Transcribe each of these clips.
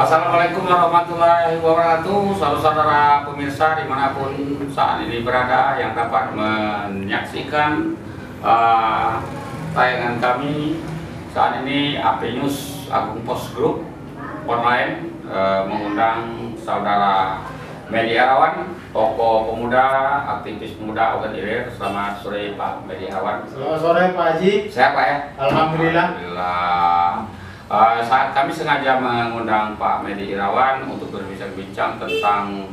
Assalamualaikum warahmatullahi wabarakatuh, saudara-saudara pemirsa dimanapun saat ini berada yang dapat menyaksikan tayangan kami saat ini. AP News Agung Pos Group online mengundang saudara mediawan, tokoh pemuda, aktivis pemuda Ogan Ilir. Selamat sore Pak Mediawan. Selamat sore Pak Haji. Sehat Pak ya? Alhamdulillah. Saat kami sengaja mengundang Pak Medi Irawan untuk berbincang-bincang tentang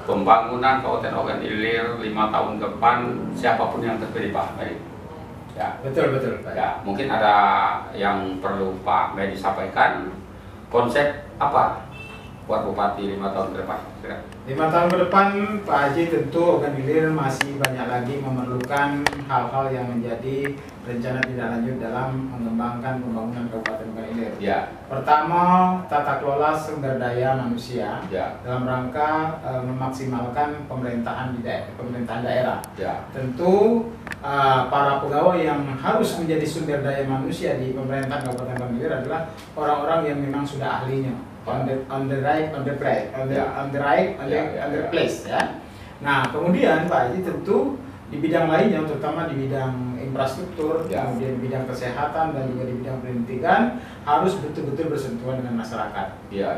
pembangunan Kabupaten Ogan Ilir 5 tahun ke depan, siapapun yang terpilih Pak Medi. Ya. Betul Pak. Ya, mungkin ada yang perlu Pak Medi sampaikan. Konsep apa buat Bupati 5 tahun ke depan? 5 tahun ke depan Pak Haji, tentu Ogan Ilir masih banyak lagi memerlukan hal-hal yang menjadi rencana tidak lanjut dalam mengembangkan pembangunan Kabupaten Ogan Ilir. Ya. Pertama, tata kelola sumber daya manusia dalam rangka memaksimalkan pemerintahan daerah. Ya. Tentu para pegawai yang harus menjadi sumber daya manusia di pemerintahan Kabupaten Ogan Ilir adalah orang-orang yang memang sudah ahlinya. On the right place ya. Nah, kemudian Pak Haji, tentu di bidang lainnya, terutama di bidang infrastruktur, kemudian di bidang kesehatan dan juga di bidang pendidikan, harus betul-betul bersentuhan dengan masyarakat. Ya.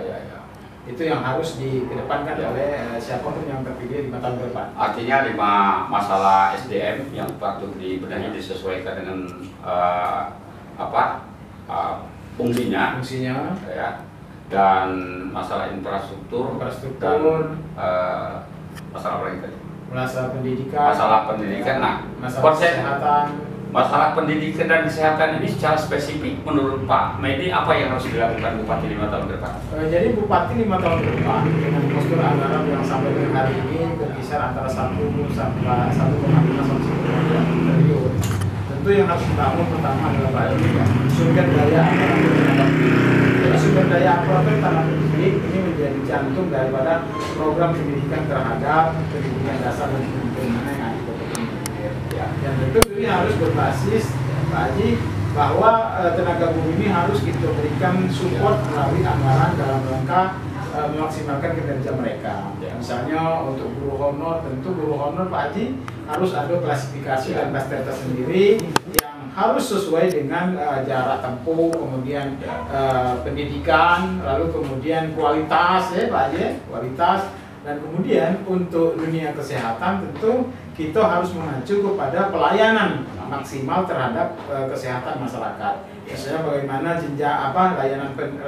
Itu yang harus dikedepankan oleh siapapun yang terpilih 5 tahun ke depan. Artinya 5 masalah SDM yang patut dibenahi disesuaikan dengan fungsinya. Ya. Dan masalah infrastruktur dan masalah apa lagi? Masalah pendidikan. Nah, konsep masalah pendidikan dan kesehatan ini secara spesifik menurut Pak Medi apa yang harus dilakukan Bupati 5 tahun ke depan? Jadi Bupati 5 tahun ke depan dengan postur anggaran yang sampai dengan hari ini berkisar antara 1,5 sampai 1,2 triliun. Tentu yang harus dibangun pertama adalah sumber daya aparatur. Jadi sumber daya aparatur tanah pendidik ini menjadi jantung daripada program pendidikan terhadap pendidikan dasar dan pendidikan menengah yang ada di Kabupaten Ogan Ilir. Yang tentu ini harus berbasis Pak Haji bahwa tenaga bumi ini harus kita berikan support melalui anggaran dalam rangka memaksimalkan kinerja mereka. Misalnya untuk guru honor, tentu guru honor Pak Haji harus ada klasifikasi dan kelas tersendiri yang harus sesuai dengan jarak tempuh, kemudian pendidikan, lalu kemudian kualitas ya Pak Haji, kualitas. Dan kemudian untuk dunia kesehatan tentu kita harus mengacu kepada pelayanan maksimal terhadap kesehatan masyarakat. Misalnya bagaimana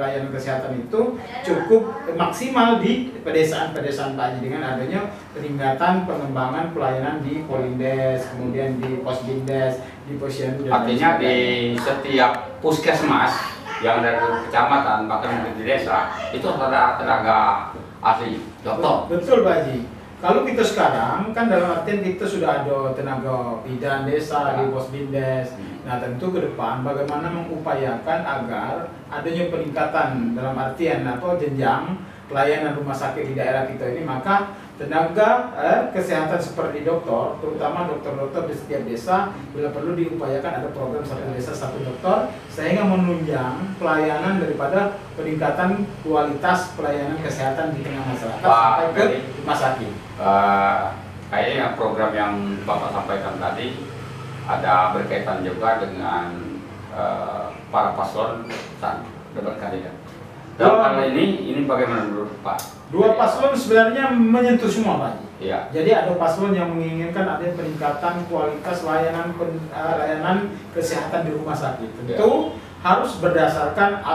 layanan kesehatan itu cukup maksimal di pedesaan-pedesaan Pak Haji dengan adanya peningkatan pengembangan pelayanan di Polindes, kemudian di Posbindes, di Posyandu. Artinya di setiap puskesmas yang ada di kecamatan bahkan di desa itu ada tenaga ahli dokter. Betul Pak Haji. Kalau kita sekarang kan dalam artian kita sudah ada tenaga bidan desa di Posbindes. Nah, tentu ke depan bagaimana mengupayakan agar adanya peningkatan dalam artian jenjang pelayanan rumah sakit di daerah kita ini, maka tenaga kesehatan seperti dokter, terutama dokter-dokter di setiap desa, bila perlu diupayakan ada program satu desa satu dokter, sehingga menunjang pelayanan daripada peningkatan kualitas pelayanan kesehatan di tengah masyarakat sampai ke rumah sakit. Kayaknya program yang Bapak sampaikan tadi ada berkaitan juga dengan para paslon saat debat kandidat. Dalam hal ini bagaimana menurut Pak? Dua paslon sebenarnya menyentuh semua Pak. Iya. Jadi ada paslon yang menginginkan adanya peningkatan kualitas layanan kesehatan di rumah sakit. Tentu harus berdasarkan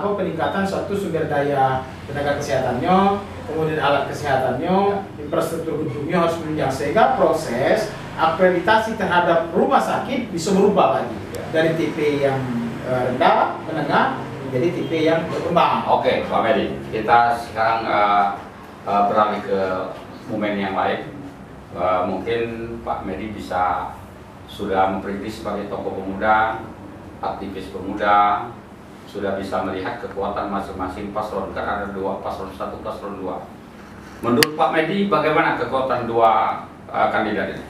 peningkatan suatu sumber daya tenaga kesehatannya, kemudian alat kesehatannya, infrastruktur gedungnya harus menunjang sehingga proses akreditasi terhadap rumah sakit bisa berubah lagi dari tipe yang rendah, menengah menjadi tipe yang berkembang. Oke, Pak Medi, kita sekarang beralih ke momen yang lain. Mungkin Pak Medi sudah memprediksi sebagai tokoh pemuda, aktivis pemuda, sudah bisa melihat kekuatan masing-masing paslon. Kan ada dua, paslon 1, paslon 2. Menurut Pak Medi, bagaimana kekuatan dua kandidat ini?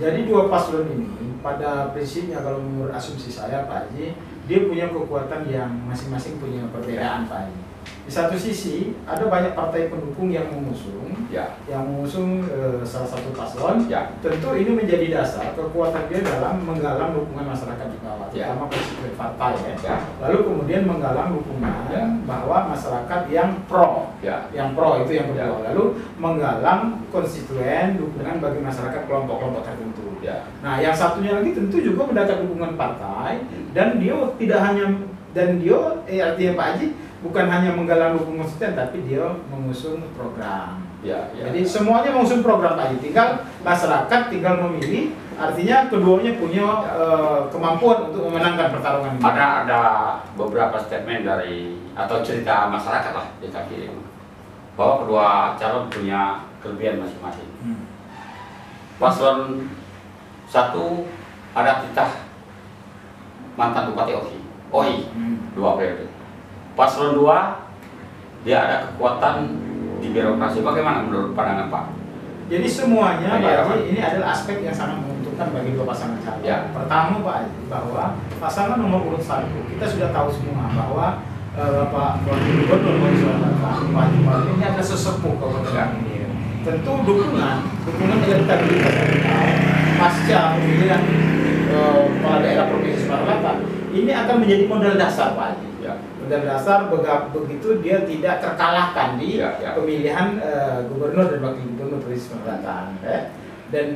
Jadi dua paslon ini pada prinsipnya kalau menurut asumsi saya Pak Haji, dia punya kekuatan yang masing-masing punya perbedaan Pak Haji. Di satu sisi ada banyak partai pendukung yang mengusung, salah satu paslon. Tentu ini menjadi dasar kekuatan dia dalam menggalang dukungan masyarakat di bawah, terutama konstituen partai Lalu kemudian menggalang dukungan bahwa masyarakat yang pro, itu yang kedua. Lalu menggalang konstituen dukungan bagi masyarakat kelompok-kelompok tertentu. Nah, yang satunya lagi tentu juga mendapat dukungan partai dan dia tidak hanya artinya Pak Haji bukan hanya menggalang dukungan konstituen, tapi dia mengusung program. Jadi semuanya mengusung program Pak Haji. Tinggal masyarakat tinggal memilih. Artinya keduanya punya kemampuan untuk memenangkan pertarungan ini. Ada beberapa statement dari atau cerita masyarakat lah di kaki ini bahwa kedua calon punya kelebihan masing-masing. Paslon 1 ada titah mantan Bupati OI 2 periode. Paslon 2 dia ada kekuatan di birokrasi. Bagaimana menurut pandangan Pak? Jadi semuanya Pak Haji, ini adalah aspek yang sangat menguntungkan bagi dua pasangan calon. Pertama Pak Haji, bahwa pasangan nomor urut 1 kita sudah tahu semua bahwa Pak Wakil Gubernur Pak Haji ini adalah sesepuh kabupaten ini. Tentu dukungan elektabilitas pasca pemilihan kepala daerah Provinsi Sumatera Selatan ini akan menjadi modal dasar Pak Haji. Modal dasar begitu dia tidak terkalahkan di pemilihan gubernur dan wakil gubernur Provinsi Sumatera Selatan. Dan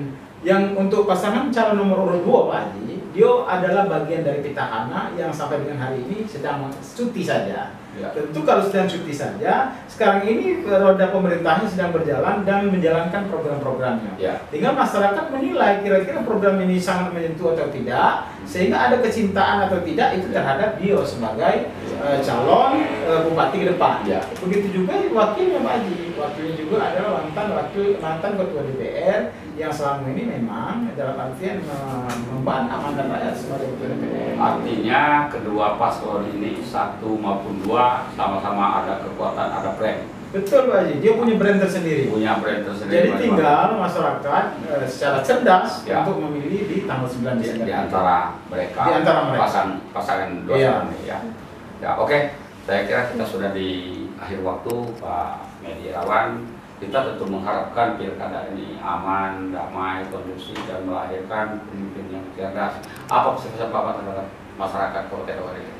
yang untuk pasangan calon nomor urut 2 Pak Haji, dia adalah bagian dari petahana yang sampai dengan hari ini sedang cuti saja. Tentu kalau sedang cuti saja, sekarang ini roda pemerintahnya sedang berjalan dan menjalankan program-programnya. Tinggal masyarakat menilai kira-kira program ini sangat menyentuh atau tidak, sehingga ada kecintaan atau tidak itu terhadap dia sebagai calon bupati ke depan. Begitu juga wakilnya Pak Haji. Wakilnya juga adalah mantan ketua DPR yang selama ini memang dalam artian membantu amanat rakyat sebagai ketua DPR. Artinya kedua paslon ini 1 maupun 2 sama-sama ada kekuatan, ada brand. Betul Pak Haji, dia punya brand tersendiri. Jadi tinggal masyarakat secara cerdas untuk memilih di tanggal 9 Desember. Di antara mereka. Pasangan dua ini Oke. Saya kira kita sudah di akhir waktu Pak Medi Irawan. Kita tentu mengharapkan pilkada ini aman, damai, kondusif dan melahirkan pemimpin yang cerdas. Apa pesan Bapak terhadap masyarakat Kabupaten Ogan Ilir?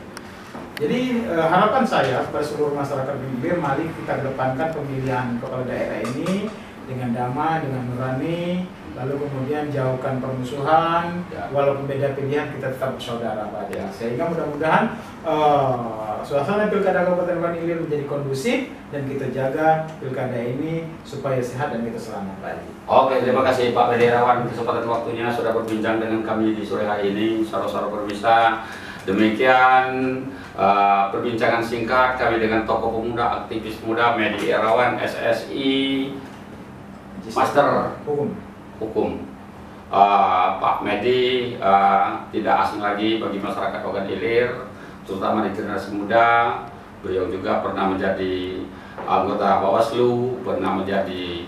Jadi harapan saya kepada seluruh masyarakat Ilir, mari kita kedepankan pemilihan kepala daerah ini dengan damai, dengan nurani, lalu kemudian jauhkan permusuhan, walaupun beda pilihan kita tetap bersaudara Pak Haji. Sehingga mudah-mudahan suasana pilkada Kabupaten Ogan Ilir menjadi kondusif dan kita jaga pilkada ini supaya sehat dan kita selamat Pak Haji. Oke, terima kasih Pak Medi Irawan kesempatan waktunya sudah berbincang dengan kami di sore hari ini. Saudara-saudara pemirsa, demikian perbincangan singkat kami dengan tokoh pemuda, aktivis muda Medi Irawan, SSI, Master Hukum. Pak Medi tidak asing lagi bagi masyarakat Ogan Ilir, terutama di generasi muda. Beliau juga pernah menjadi anggota Bawaslu, pernah menjadi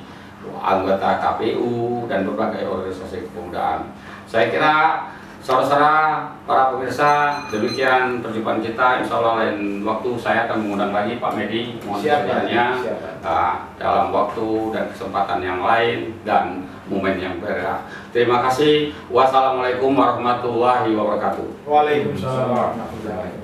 anggota KPU dan berbagai organisasi kepemudaan. Saya kira saudara-saudara para pemirsa, demikian perjumpaan kita. Insya Allah lain waktu saya akan mengundang lagi Pak Medi, mohon berkenan dalam waktu dan kesempatan yang lain dan momen yang berbeda. Terima kasih. Wassalamualaikum warahmatullahi wabarakatuh. Waalaikumsalam warahmatullahi wabarakatuh.